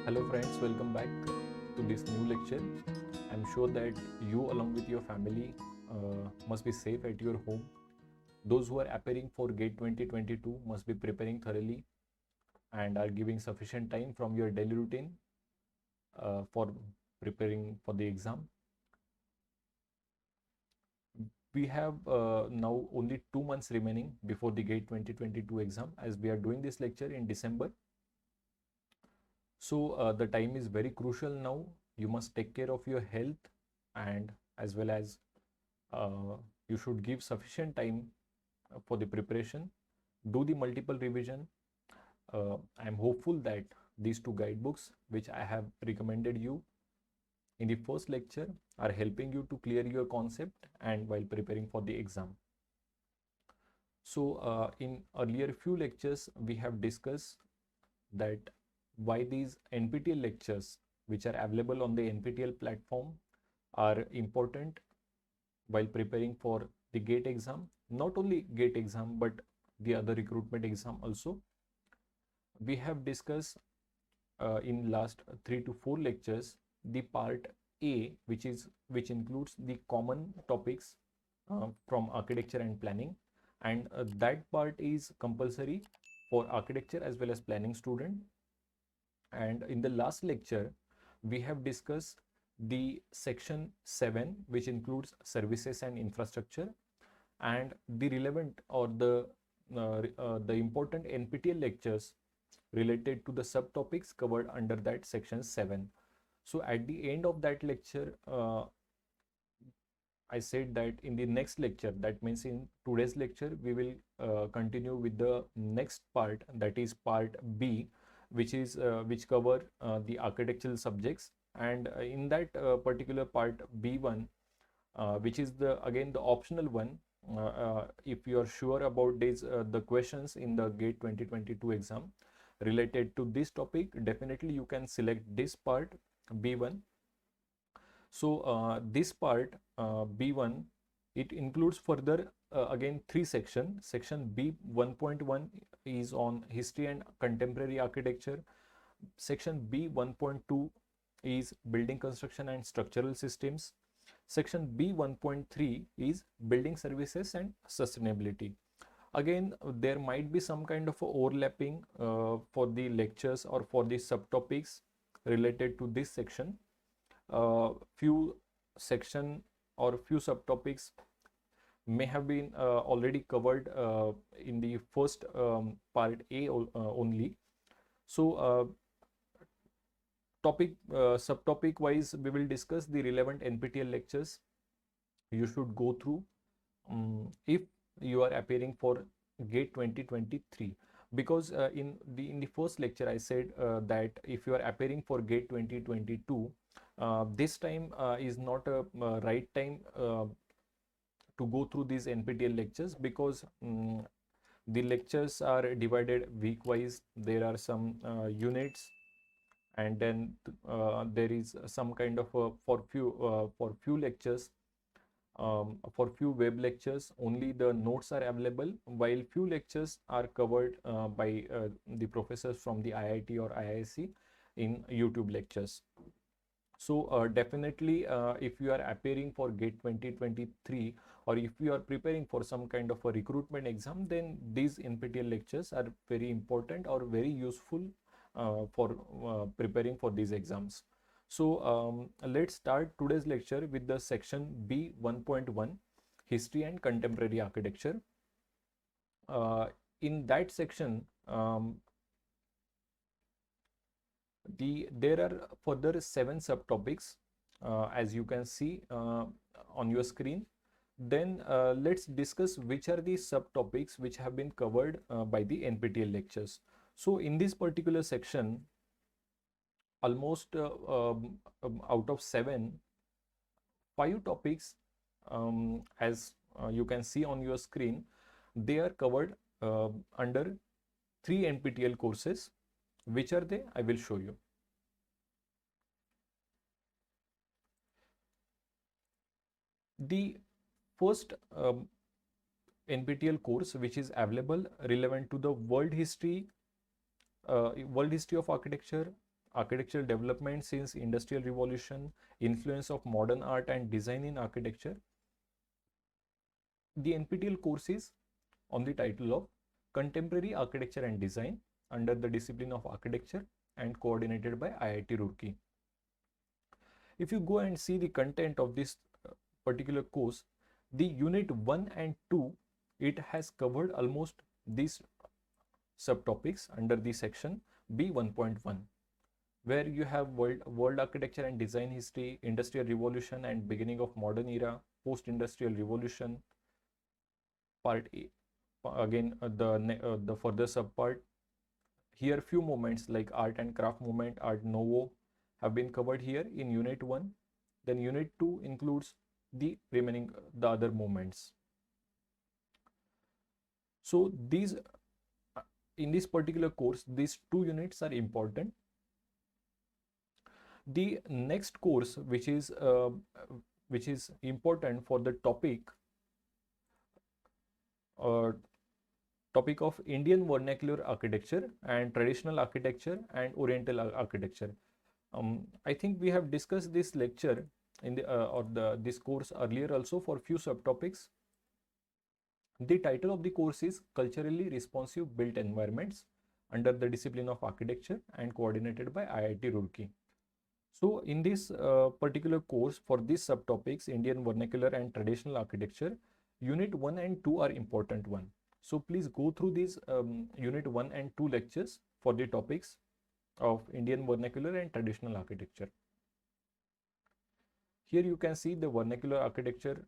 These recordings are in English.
Hello friends, welcome back to this new lecture. I'm sure that you along with your family must be safe at your home. Those who are appearing for GATE 2022 must be preparing thoroughly and are giving sufficient time from your daily routine for preparing for the exam. We have now only 2 months remaining before the GATE 2022 exam, as we are doing this lecture in December. So the time is very crucial now. You must take care of your health, and as well as you should give sufficient time for the preparation. Do the multiple revision. I am hopeful that these two guidebooks which I have recommended you in the first lecture are helping you to clear your concept and while preparing for the exam. So in earlier few lectures we have discussed that why these NPTEL lectures which are available on the NPTEL platform are important while preparing for the GATE exam. Not only GATE exam but the other recruitment exam also. We have discussed in last 3 to 4 lectures the part A, which includes the common topics from architecture and planning, and that part is compulsory for architecture as well as planning student. And in the last lecture we have discussed the section 7, which includes services and infrastructure, and the relevant or the important NPTEL lectures related to the subtopics covered under that section 7. So at the end of that lecture, I said that in the next lecture, that means in today's lecture, we will continue with the next part, that is part B, which cover the architectural subjects. And in that particular part B1, which is again the optional one, if you are sure about the questions in the GATE 2022 exam related to this topic, definitely you can select this part B1. So this part B1, it includes further again 3 sections. Section B 1.1 is on history and contemporary architecture. Section B 1.2 is building construction and structural systems. Section B 1.3 is building services and sustainability. Again, there might be some kind of overlapping for the lectures or for the subtopics related to this section. Few section or few subtopics may have been already covered in the first part A only. So subtopic wise we will discuss the relevant NPTEL lectures you should go through if you are appearing for GATE 2023, because in the first lecture I said that if you are appearing for GATE 2022, this time is not a right time to go through these NPTEL lectures, because the lectures are divided week wise. There are some units, and then there is some kind of for few lectures, for few web lectures only the notes are available, while few lectures are covered by the professors from the IIT or IISc in YouTube lectures. So definitely if you are appearing for GATE 2023, or if you are preparing for some kind of a recruitment exam, then these NPTEL lectures are very important or very useful for preparing for these exams. So let's start today's lecture with the section B 1.1, history and contemporary architecture. In that section, there are further 7 subtopics as you can see on your screen. Then let's discuss which are the subtopics which have been covered by the NPTEL lectures. So in this particular section, almost out of 7, 5 topics, as you can see on your screen, they are covered under 3 NPTEL courses. Which are they? I will show you. The first NPTEL course which is available relevant to the world history of architecture, architectural development since Industrial Revolution, influence of modern art and design in architecture. The NPTEL course is on the title of Contemporary Architecture and Design under the discipline of architecture and coordinated by IIT Roorkee. If you go and see the content of this particular course, the unit 1 and 2, it has covered almost these subtopics under the section B1.1, where you have world architecture and design history, industrial revolution and beginning of modern era, post-industrial revolution, part A. Again, the further subpart. Here, few moments like art and craft movement, Art Nouveau, have been covered here in unit 1. Then unit 2 includes the remaining the other movements. So these in this particular course, these 2 units are important. The next course, which is important for the topic of Indian vernacular architecture and traditional architecture and Oriental architecture. I think we have discussed this lecture in this course earlier also for few subtopics. The title of the course is Culturally Responsive Built Environments under the discipline of architecture and coordinated by IIT Roorkee. So in this particular course for these subtopics, Indian vernacular and traditional architecture, unit 1 and 2 are important one. So please go through these unit 1 and 2 lectures for the topics of Indian vernacular and traditional architecture. Here you can see the vernacular architecture,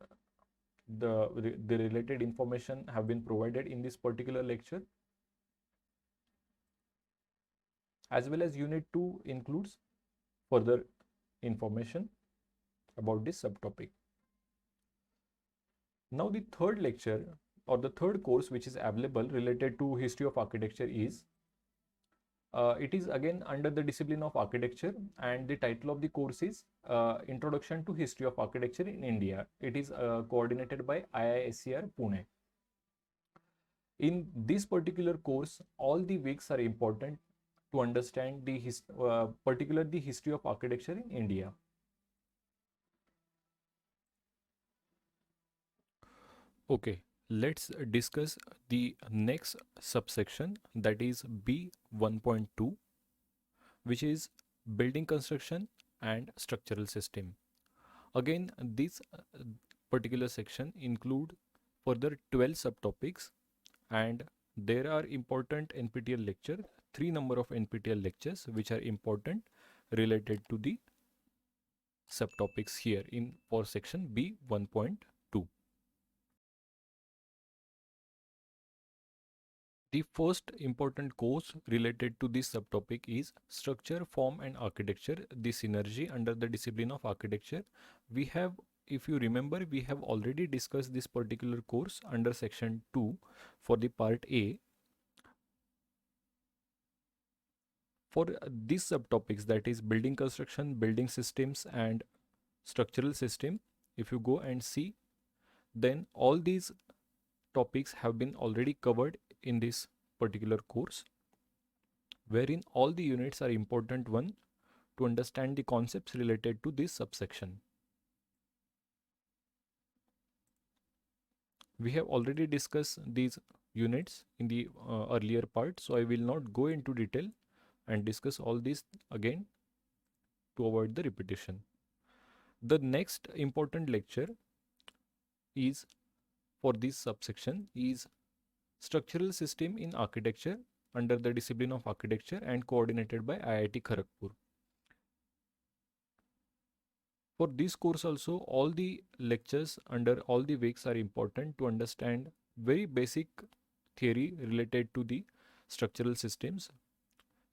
the related information have been provided in this particular lecture, as well as unit 2 includes further information about this subtopic. Now the third lecture or the third course which is available related to history of architecture is it is again under the discipline of architecture, and the title of the course is Introduction to History of Architecture in India. It is coordinated by IISER Pune. In this particular course, all the weeks are important to understand the particularly the history of architecture in India. Okay, let's discuss the next subsection, that is B1.2, which is building construction and structural system. Again, this particular section include further 12 subtopics, and there are important NPTEL lecture, 3 number of NPTEL lectures which are important related to the subtopics here in for section B1.2. The first important course related to this subtopic is Structure, Form and Architecture, the synergy under the discipline of architecture. We have, if you remember, we have already discussed this particular course under section 2 for the part A. For these subtopics, that is building construction, building systems and structural system, if you go and see, then all these topics have been already covered in this particular course, wherein all the units are important one to understand the concepts related to this subsection. We have already discussed these units in the earlier part, so I will not go into detail and discuss all these again to avoid the repetition. The next important lecture is for this subsection is Structural System in Architecture under the discipline of architecture and coordinated by IIT Kharagpur. For this course also, all the lectures under all the weeks are important to understand very basic theory related to the structural systems,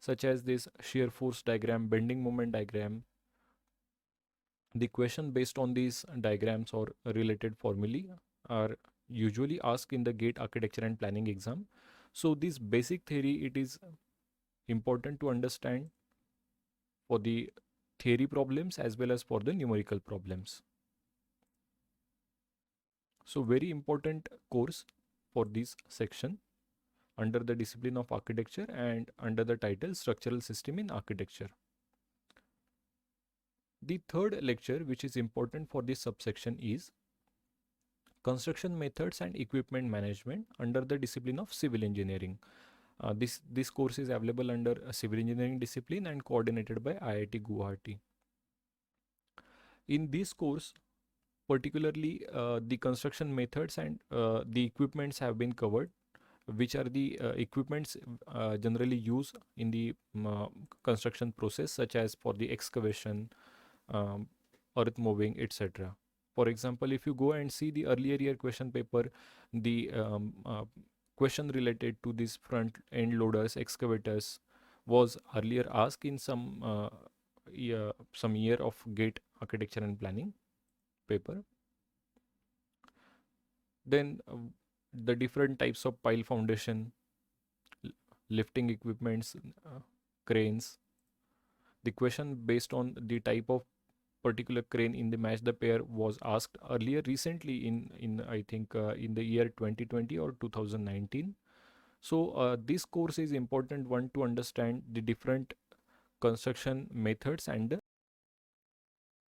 such as this shear force diagram, bending moment diagram. The question based on these diagrams or related formulae are usually asked in the GATE architecture and planning exam. So this basic theory, it is important to understand for the theory problems as well as for the numerical problems. So very important course for this section under the discipline of architecture and under the title Structural System in Architecture. The third lecture, which is important for this subsection, is construction methods and equipment management under the discipline of civil engineering. This course is available under a civil engineering discipline and coordinated by IIT Guwahati. In this course, particularly the construction methods and the equipments have been covered, which are the equipments generally used in the construction process, such as for the excavation, um, earth moving, etc. For example, if you go and see the earlier year question paper, the question related to these front end loaders, excavators, was earlier asked in some year of GATE architecture and planning paper. Then the different types of pile foundation, lifting equipments, cranes. The question based on the type of particular crane in the match the pair was asked earlier recently in I think in the year 2020 or 2019. So this course is important one to understand the different construction methods, and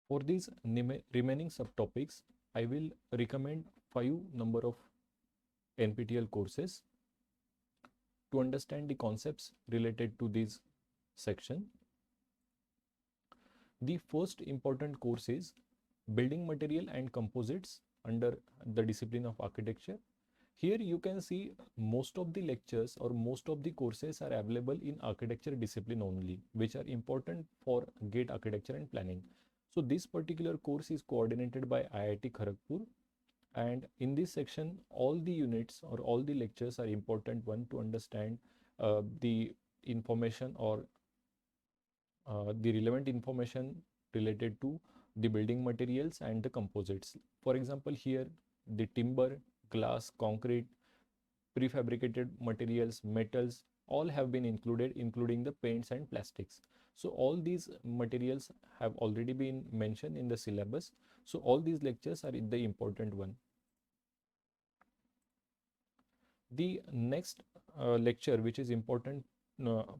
for these remaining subtopics I will recommend 5 of NPTEL courses to understand the concepts related to this section. The first important course is Building Material and Composites under the discipline of architecture. Here you can see most of the lectures or most of the courses are available in architecture discipline only, which are important for GATE architecture and planning. So this particular course is coordinated by IIT Kharagpur, and in this section all the units or all the lectures are important one to understand the information or the relevant information related to the building materials and the composites. For example, here the timber, glass, concrete, prefabricated materials, metals, all have been included, including the paints and plastics. So all these materials have already been mentioned in the syllabus. So all these lectures are the important one. The next lecture, which is important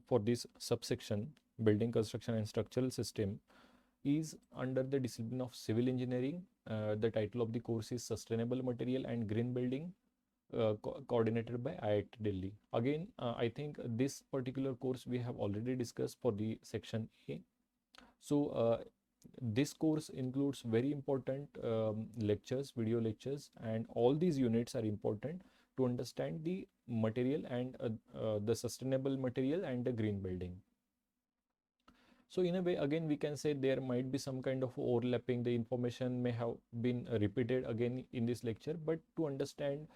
for this subsection, building construction and structural system, is under the discipline of civil engineering. The title of the course is Sustainable Material and Green Building, coordinated by IIT Delhi. Again, I think this particular course we have already discussed for the section A. So this course includes very important lectures, video lectures, and all these units are important to understand the material and the sustainable material and the green building. So in a way, again, we can say there might be some kind of overlapping. The information may have been repeated again in this lecture, but to understand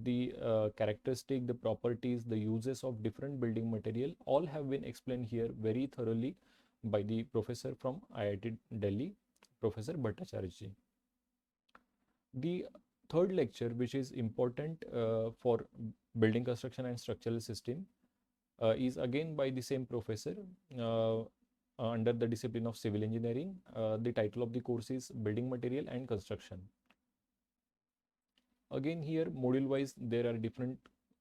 the characteristic, the properties, the uses of different building material, all have been explained here very thoroughly by the professor from IIT Delhi, Professor Bhattacharya. The third lecture, which is important for building construction and structural system, is again by the same professor under the discipline of civil engineering. The title of the course is Building Material and Construction. Again, here module wise there are different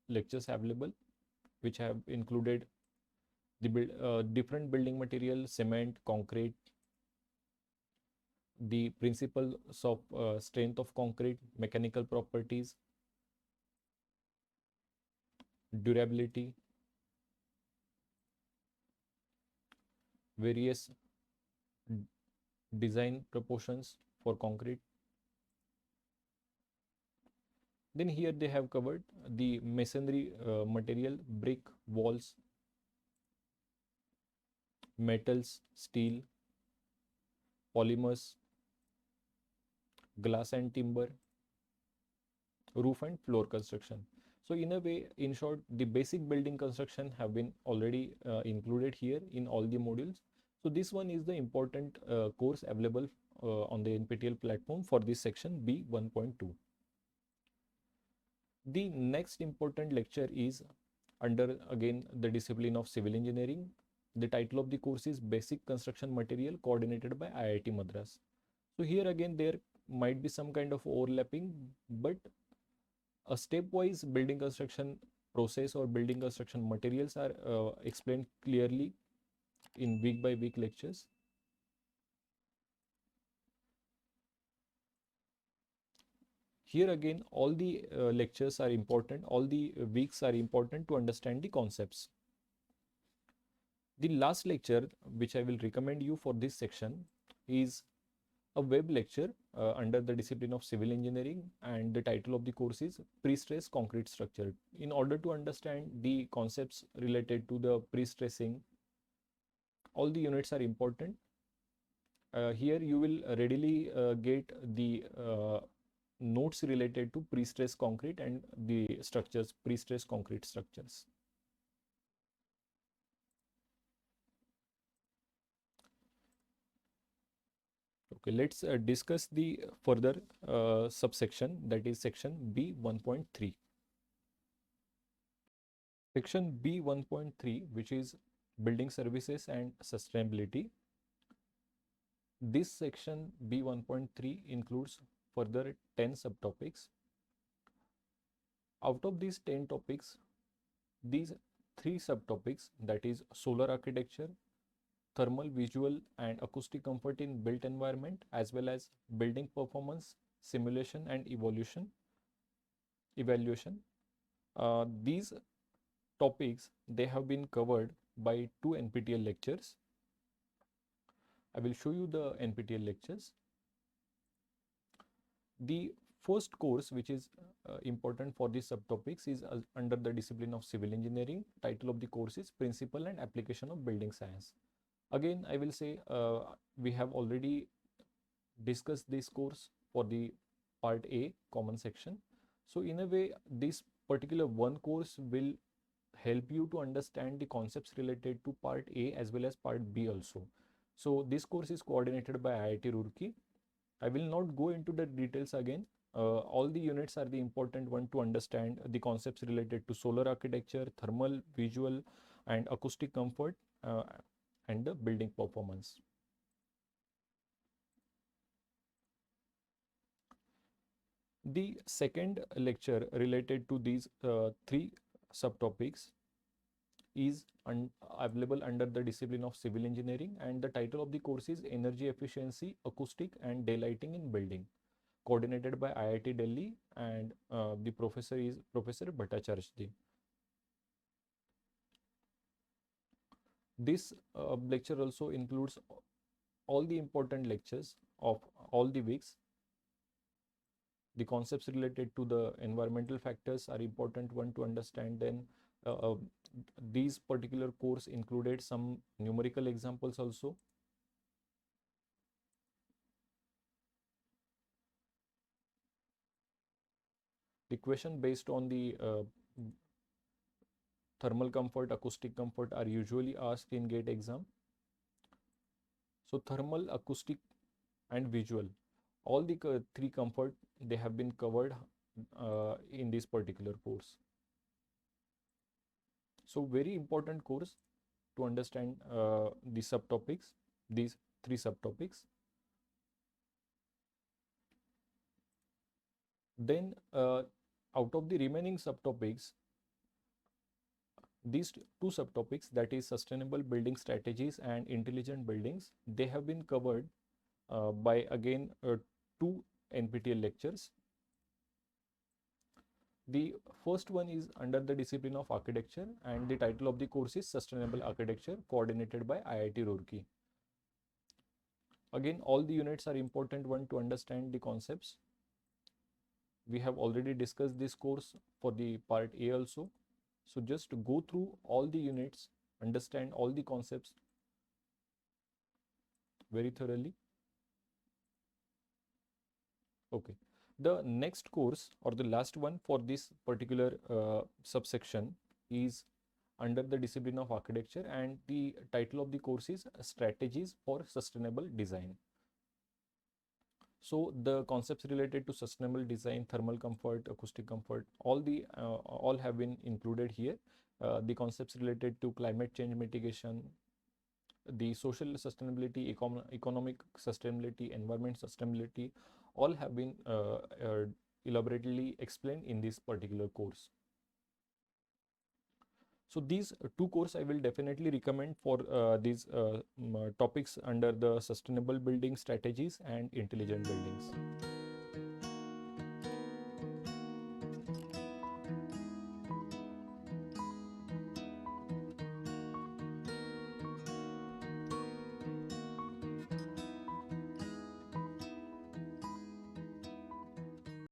lectures available, which have included the different building material, cement, concrete, the principles of strength of concrete, mechanical properties, durability, various design proportions for concrete. Then here they have covered the masonry material, brick, walls, metals, steel, polymers, glass and timber, roof and floor construction. So in a way, in short, the basic building construction have been already included here in all the modules. So this one is the important course available on the NPTEL platform for this section B 1.2. The next important lecture is under again the discipline of civil engineering. The title of the course is Basic Construction Material, coordinated by IIT Madras. So here again there might be some kind of overlapping, but a stepwise building construction process or building construction materials are explained clearly in week by week lectures. here again, all the lectures are important, all the weeks are important to understand the concepts. The last lecture which I will recommend you for this section is a web lecture under the discipline of civil engineering, and the title of the course is Pre-stress concrete structure. In order to understand the concepts related to the pre-stressing, all the units are important. Here you will readily get the notes related to pre-stress concrete and the structures, pre-stress concrete structures. Okay, let's discuss the further subsection, that is section B 1.3. Section B 1.3, which is building services and sustainability. This section B 1.3 includes further 10 subtopics. Out of these 10 topics, these 3 subtopics, that is solar architecture, thermal, visual and acoustic comfort in built environment, as well as building performance, simulation and evaluation. These topics, they have been covered by 2 NPTEL lectures. I will show you the NPTEL lectures. The first course, which is important for these subtopics, is under the discipline of civil engineering. Title of the course is Principle and Application of Building Science. Again, I will say we have already discussed this course for the part A common section. So in a way, this particular one course will help you to understand the concepts related to part A as well as part B also. So this course is coordinated by IIT Roorkee. I will not go into the details again. All the units are the important one to understand the concepts related to solar architecture, thermal, visual and acoustic comfort and the building performance. The second lecture related to these 3 subtopics is available under the discipline of civil engineering, and the title of the course is Energy Efficiency, Acoustic and Daylighting in Building, coordinated by IIT Delhi, and the professor is Professor Bhattacharjee. This lecture also includes all the important lectures of all the weeks. The concepts related to the environmental factors are important one to understand. Then these particular course included some numerical examples also. The question based on the thermal comfort, acoustic comfort are usually asked in GATE exam. So thermal, acoustic and visual, all the 3 comfort, they have been covered in this particular course. So very important course to understand the subtopics, these 3 subtopics. Then out of the remaining subtopics, these 2 subtopics, that is sustainable building strategies and intelligent buildings, they have been covered by again 2 NPTEL lectures. The first one is under the discipline of architecture, and the title of the course is Sustainable Architecture, coordinated by IIT Roorkee. Again, all the units are important one to understand the concepts. We have already discussed this course for the part A also. So just go through all the units, understand all the concepts very thoroughly. Okay. The next course, or the last one for this particular subsection, is under the discipline of architecture, and the title of the course is Strategies for Sustainable Design. So the concepts related to sustainable design, thermal comfort, acoustic comfort, all have been included here. The concepts related to climate change mitigation, the social sustainability, economic sustainability, environment sustainability, all have been elaborately explained in this particular course. So these 2 courses I will definitely recommend for these topics under the sustainable building strategies and intelligent buildings.